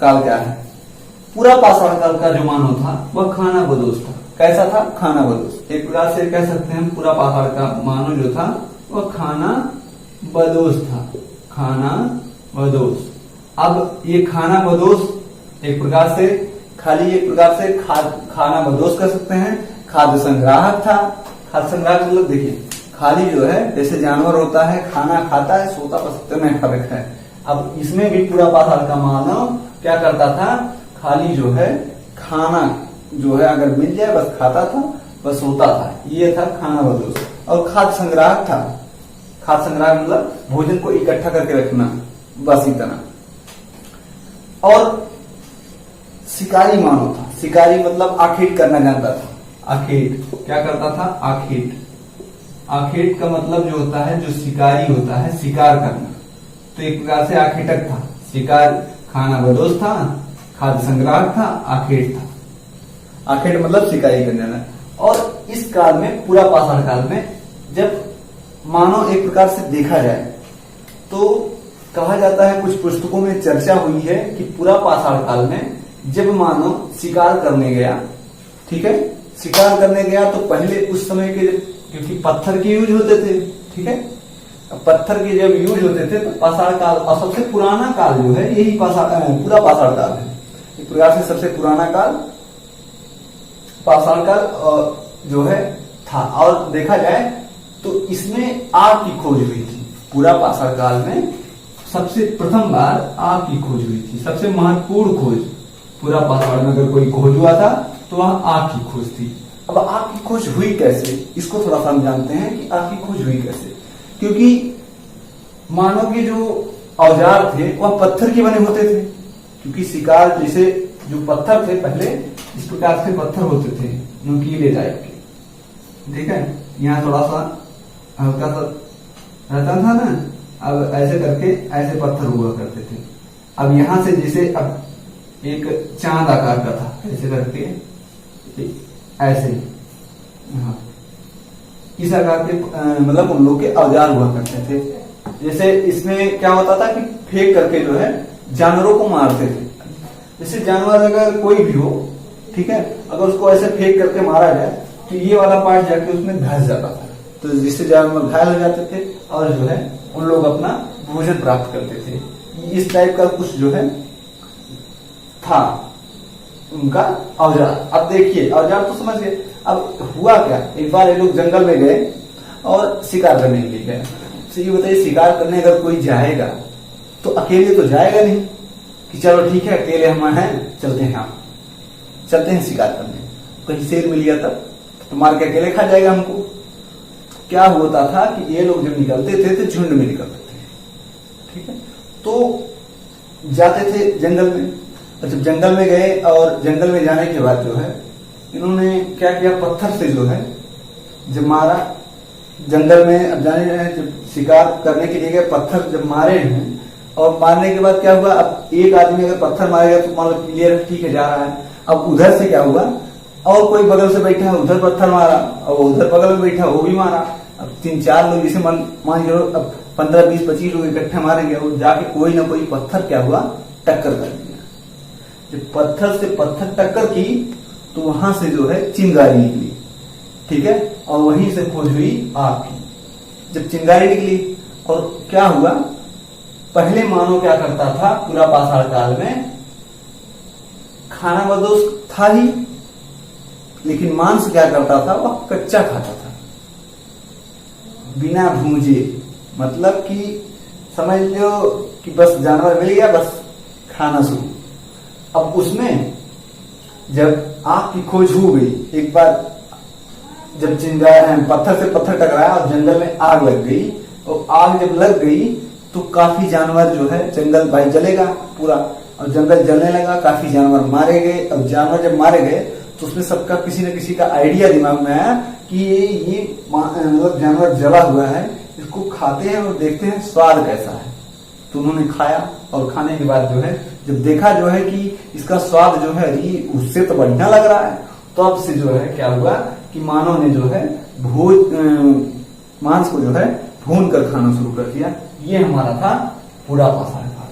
काल क्या है? पूरा पाषाण काल का जो मानव था वह खानाबदोश था। कैसा था? खानाबदोश। एक प्रकार से कह सकते हैं पूरा पाषाण का मानव जो था वह खानाबदोश था। खानाबदोश। अब ये खानाबदोश एक प्रकार से खानाबदोश कर सकते हैं। खाद्य संग्राहक था। खाद्य संग्राहक मतलब देखिए खाली जो है जैसे जानवर होता है खाना खाता है सोता पसते में फर्क है। अब इसमें भी पूरा पाषाण का मानव क्या करता था? खाली जो है खाना जो है अगर मिल जाए बस खाता था बस सोता था। ये था खानाबदोश। और खाद्य संग्राहक था। खाद्य संग्राहक मतलब भोजन को इकट्ठा करके रखना, बस इतना। और शिकारी मानव था। शिकारी मतलब आखेट करना जानता था। आखेट क्या करता था? आखेट। आखेट का मतलब जो होता है जो शिकारी होता है शिकार करना। तो एक प्रकार से आखेटक था। शिकार खानाबदोश था, खाद्य संग्राहक था, आखेट था। आखेट मतलब शिकारी करना। और इस काल में पूरा पाषाण काल में जब मानव एक प्रकार से देखा जाए तो कहा जाता है कुछ पुस्तकों में चर्चा हुई है कि पूरा पाषाण काल में जब मानव शिकार करने गया, ठीक है, शिकार करने गया तो पहले उस समय के क्योंकि पत्थर के यूज होते थे, ठीक है, पत्थर के जब यूज होते थे तो पाषाण काल और सबसे पुराना काल जो है यही पूरा पाषाण काल है। एक प्रकार से सबसे पुराना काल पाषाण काल जो है था। और देखा जाए तो इसमें आग की खोज हुई थी। पूरा पाषाण काल में सबसे प्रथम बार आग की खोज हुई थी। सबसे महत्वपूर्ण खोज पूरा पाषाण में अगर कोई खोज हुआ था तो वह आग की खोज थी। अब आग की खोज हुई कैसे, इसको थोड़ा सा हम जानते हैं कि आग की खोज हुई कैसे। क्योंकि मानव के जो औजार थे वह पत्थर के बने होते थे। क्योंकि शिकार जैसे जो पत्थर थे पहले इस प्रकार से पत्थर होते थे नुकीले टाइप के, ठीक है, यहाँ थोड़ा सा हल्का सा रहता था ना। अब ऐसे करके ऐसे पत्थर हुआ करते थे। अब यहां से जैसे अब एक चांद आकार का था ऐसे करके ऐसे हाँ इस आकार के मतलब उन लोग के औजार हुआ करते थे। जैसे इसमें क्या होता था कि फेंक करके जो है जानवरों को मारते थे। जैसे जानवर अगर कोई भी हो, ठीक है, अगर उसको ऐसे फेंक करके मारा जाए तो ये वाला पार्ट जाके उसमें धंस जाता था। तो जिससे जानवर घायल हो जाते थे और जो है उन लोग अपना भोजन प्राप्त करते थे। इस टाइप का कुछ जो है था उनका औजार। अब देखिए औजार तो समझ गए। अब हुआ क्या, एक बार ये लोग जंगल में गए और शिकार करने के लिए गए। तो ये बताइए शिकार करने अगर कोई जाएगा तो अकेले तो जाएगा नहीं कि चलो ठीक है अकेले हम हैं चलते हैं, हम चलते हैं शिकार करने। कहीं शेर मिल गया तब तो मार के अकेले खा जाएगा हमको। क्या होता था कि ये लोग जब निकलते थे तो झुंड में निकलते थे, ठीक है, तो जाते थे जंगल में। और जब जंगल में गए और जंगल में जाने के बाद जो है इन्होंने क्या किया, पत्थर से जो है जब मारा जंगल में। अब जाने जब शिकार करने के लिए गए पत्थर जब मारे हैं और मारने के बाद क्या हुआ, अब एक आदमी अगर पत्थर मारेगा तो मान लो क्लियर ठीक है जा रहा है। अब उधर से क्या हुआ और कोई बगल से बैठा है उधर पत्थर मारा और उधर बगल में बैठा वो भी मारा। अब 3-4 लोग जैसे मान लो अब 15-20-25 लोग इकट्ठे मारेंगे और जाके कोई ना कोई पत्थर क्या हुआ टक्कर कर दिया। जब पत्थर से पत्थर टक्कर की तो वहां से जो है चिंगारी निकली, ठीक है, और वहीं से खोज हुई आग की। जब चिंगारी निकली और क्या हुआ, पहले मानव क्या करता था पूरा पाषाण काल में, खानाबदोश था ही लेकिन मांस क्या करता था वह कच्चा खाता था बिना भूंजे। मतलब कि समझ लो कि बस जानवर मिल गया बस खाना शुरू। अब उसमें जब आग की खोज हो गई, एक बार जब पत्थर से पत्थर टकराया और जंगल में आग लग गई और आग जब लग गई तो काफी जानवर जो है जंगल भाई जलेगा पूरा और जंगल जलने लगा, काफी जानवर मारे गए। अब जानवर जब मारे गए तो उसमें सबका किसी न किसी का आइडिया दिमाग में आया कि ये मतलब जानवर जला हुआ है, इसको खाते हैं और देखते हैं स्वाद कैसा है। तो उन्होंने खाया और खाने के बाद जो है जब देखा जो है कि इसका स्वाद जो है ये उससे तो बढ़िया लग रहा है, तो अब से जो है क्या हुआ कि मानव ने जो है मांस को जो है भून कर खाना शुरू कर दिया। ये हमारा था पूरा पाषाण काल।